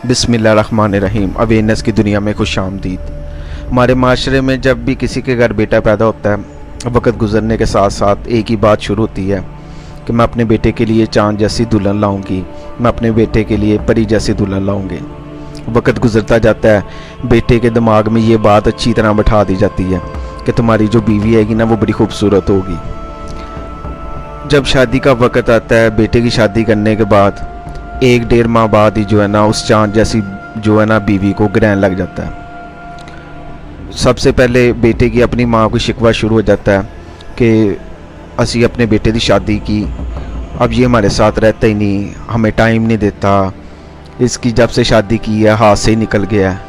बिस्मिल्लाहिर्रहमानिर्रहीम। अवेयरनेस की दुनिया में खुश आमदीद। हमारे माशरे में जब भी किसी के घर बेटा पैदा होता है, वक्त गुजरने के साथ साथ एक ही बात शुरू होती है कि मैं अपने बेटे के लिए चाँद जैसी दुल्हन लाऊंगी, मैं अपने बेटे के लिए परी जैसी दुल्हन लाऊंगी। वक्त गुजरता जाता है, बेटे के दिमाग में ये बात अच्छी तरह बैठा दी जाती है कि तुम्हारी जो बीवी आएगी ना वो बड़ी खूबसूरत होगी। जब शादी का वक्त आता है, बेटे की शादी करने के बाद 1-1.5 माह बाद ही जो है ना उस चाँद जैसी जो है ना बीवी को ग्रहण लग जाता है। सबसे पहले बेटे की अपनी माँ को शिकवा शुरू हो जाता है कि असी अपने बेटे की शादी की, अब ये हमारे साथ रहता ही नहीं, हमें टाइम नहीं देता, इसकी जब से शादी की है हाथ से ही निकल गया है,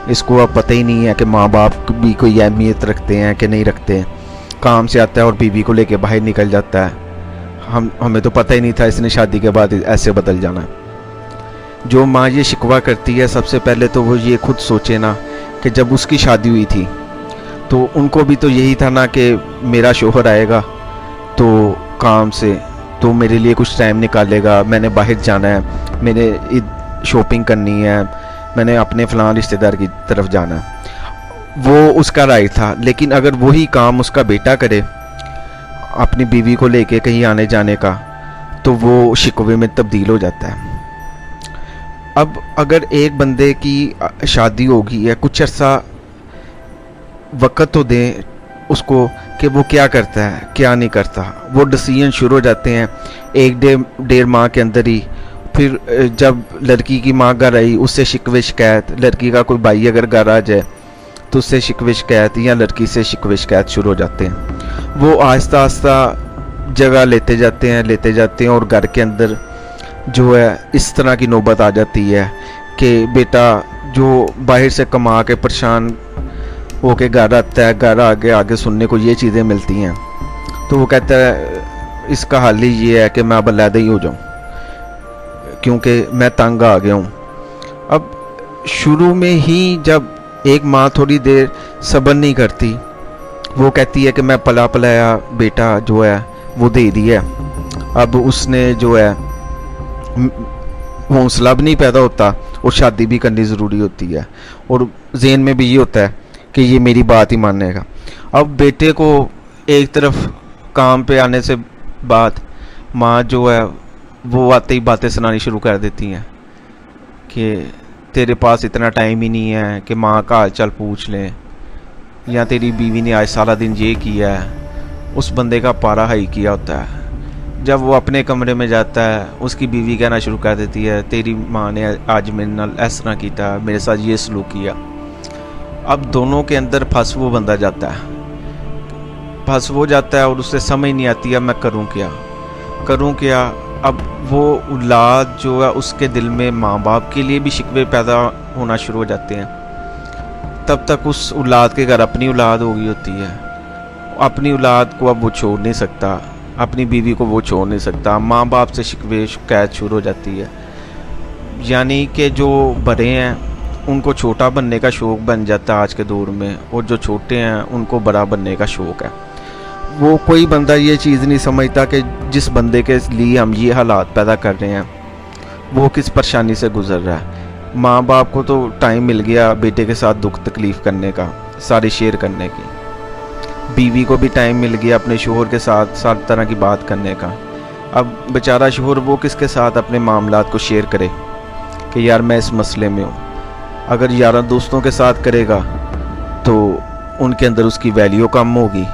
इसको अब पता ही नहीं है कि माँ बाप भी कोई अहमियत रखते हैं कि नहीं रखते। काम से आता है और बीवी को लेके बाहर निकल जाता है, हमें तो पता ही नहीं था इसने शादी के बाद ऐसे बदल जाना। जो माँ ये शिकवा करती है, सबसे पहले तो वो ये खुद सोचे ना कि जब उसकी शादी हुई थी तो उनको भी तो यही था ना कि मेरा शोहर आएगा तो काम से तो मेरे लिए कुछ टाइम निकालेगा, मैंने बाहर जाना है, मैंने शॉपिंग करनी है, मैंने अपने फ़लाँ रिश्तेदार की तरफ जाना है। वो उसका राय था, लेकिन अगर वही काम उसका बेटा करे अपनी बीवी को लेके कहीं आने जाने का, तो वो शिकवे में तब्दील हो जाता है। अब अगर एक बंदे की शादी होगी या कुछ अर्सा वक़्त तो दें उसको कि वो क्या करता है क्या नहीं करता। वो डिसीजन शुरू हो जाते हैं 1-1.5 माह के अंदर ही। फिर जब लड़की की माँ घर आई, उससे शिकवे शिकायत, लड़की का कोई भाई अगर घर आ जाए तो उससे शिकवे शिकायत या लड़की से शिकवे शिकायत शुरू हो जाते हैं। वो आहिस्ता आहिस्ता जगह लेते जाते हैं और घर के अंदर जो है इस तरह की नौबत आ जाती है कि बेटा जो बाहर से कमा के परेशान होके घर आता है, घर आगे सुनने को ये चीज़ें मिलती हैं, तो वो कहता है इसका हल ही ये है कि मैं अब अलहदा ही हो जाऊँ क्योंकि मैं तंग आ गया हूँ। अब शुरू में ही जब एक माँ थोड़ी देर सब्र नहीं करती, वो कहती है कि मैं पला पलाया बेटा जो है वो दे दिया, अब उसने जो है हौसला भी नहीं पैदा होता और शादी भी करनी ज़रूरी होती है, और ज़हन में भी ये होता है कि ये मेरी बात ही मानेगा। अब बेटे को एक तरफ काम पे आने से बाद माँ जो है वो आते ही बातें सुनानी शुरू कर देती हैं कि तेरे पास इतना टाइम ही नहीं है कि माँ का हाल चाल पूछ लें, या तेरी बीवी ने आज सारा दिन ये किया है। उस बंदे का पारा हाई किया होता है। जब वो अपने कमरे में जाता है, उसकी बीवी कहना शुरू कर देती है तेरी माँ ने आज मेरे नाल इस तरह किया, मेरे साथ ये सलूक किया। अब दोनों के अंदर फंस वो बंदा जाता है और उसे समझ नहीं आती है मैं करूँ क्या। अब वो औलाद जो है उसके दिल में माँ बाप के लिए भी शिकवे पैदा होना शुरू हो जाते हैं। तब तक उस औलाद के घर अपनी औलाद हो गई होती है, अपनी औलाद को अब वो छोड़ नहीं सकता, अपनी बीवी को वो छोड़ नहीं सकता, माँ बाप से शिकवे शिकायत शुरू हो जाती है। यानी कि जो बड़े हैं उनको छोटा बनने का शौक़ बन जाता है आज के दौर में, और जो छोटे हैं उनको बड़ा बनने का शौक़ है। वो कोई बंदा ये चीज़ नहीं समझता कि जिस बंदे के लिए हम ये हालात पैदा कर रहे हैं वो किस परेशानी से गुज़र रहा है। माँ बाप को तो टाइम मिल गया बेटे के साथ दुख तकलीफ़ करने का, सारी शेयर करने की, बीवी को भी टाइम मिल गया अपने शोहर के साथ सारी तरह की बात करने का। अब बेचारा शोहर वो किसके साथ अपने मामलात को शेयर करे कि यार मैं इस मसले में हूँ। अगर यार दोस्तों के साथ करेगा तो उनके अंदर उसकी वैल्यू कम होगी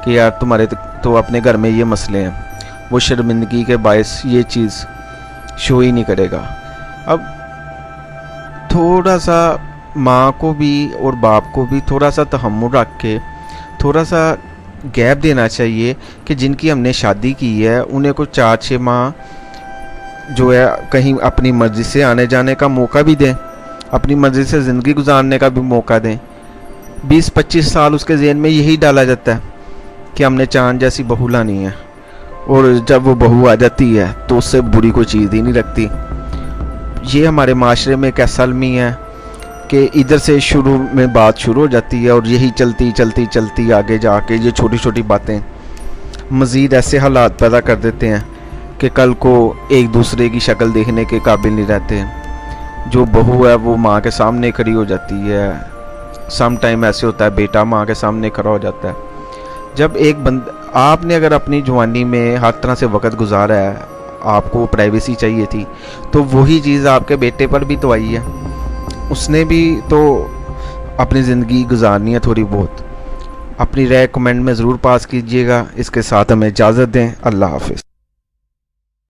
कि यार तुम्हारे तो अपने घर में ये मसले हैं, वो शर्मिंदगी के बायस ये चीज़ शो ही नहीं करेगा। अब थोड़ा सा माँ को भी और बाप को भी थोड़ा सा तहम्मुल रख के थोड़ा सा गैप देना चाहिए कि जिनकी हमने शादी की है उन्हें को 4-6 माह जो है कहीं अपनी मर्ज़ी से आने जाने का मौका भी दें, अपनी मर्ज़ी से ज़िंदगी गुजारने का भी मौका दें। 20-25 साल उसके ज़हन में यही डाला जाता है कि हमने चाँद जैसी बहू लानी है, और जब वो बहू आ जाती है तो उससे बुरी कोई चीज़ ही नहीं लगती। ये हमारे माशरे में एक ऐसा अलमी है कि इधर से शुरू में बात शुरू हो जाती है और यही चलती आगे जाके ये छोटी छोटी बातें मज़ीद ऐसे हालात पैदा कर देते हैं कि कल को एक दूसरे की शक्ल देखने के काबिल नहीं रहते हैं। جو بہو ہے وہ ماں کے سامنے کھڑی ہو جاتی ہے. سم ٹائم ایسے ہوتا ہے بیٹا ماں کے سامنے کھڑا ہو جاتا ہے. جب آپ نے اگر اپنی جوانی میں ہر طرح سے وقت گزارا ہے, آپ کو پرائیویسی چاہیے تھی, تو وہی چیز آپ کے بیٹے پر بھی تو آئی ہے. اس نے بھی تو اپنی زندگی گزارنی ہے تھوڑی بہت. اپنی رائے کمنٹ میں ضرور پاس کیجیے گا. اس کے ساتھ ہمیں اجازت دیں. اللہ حافظ.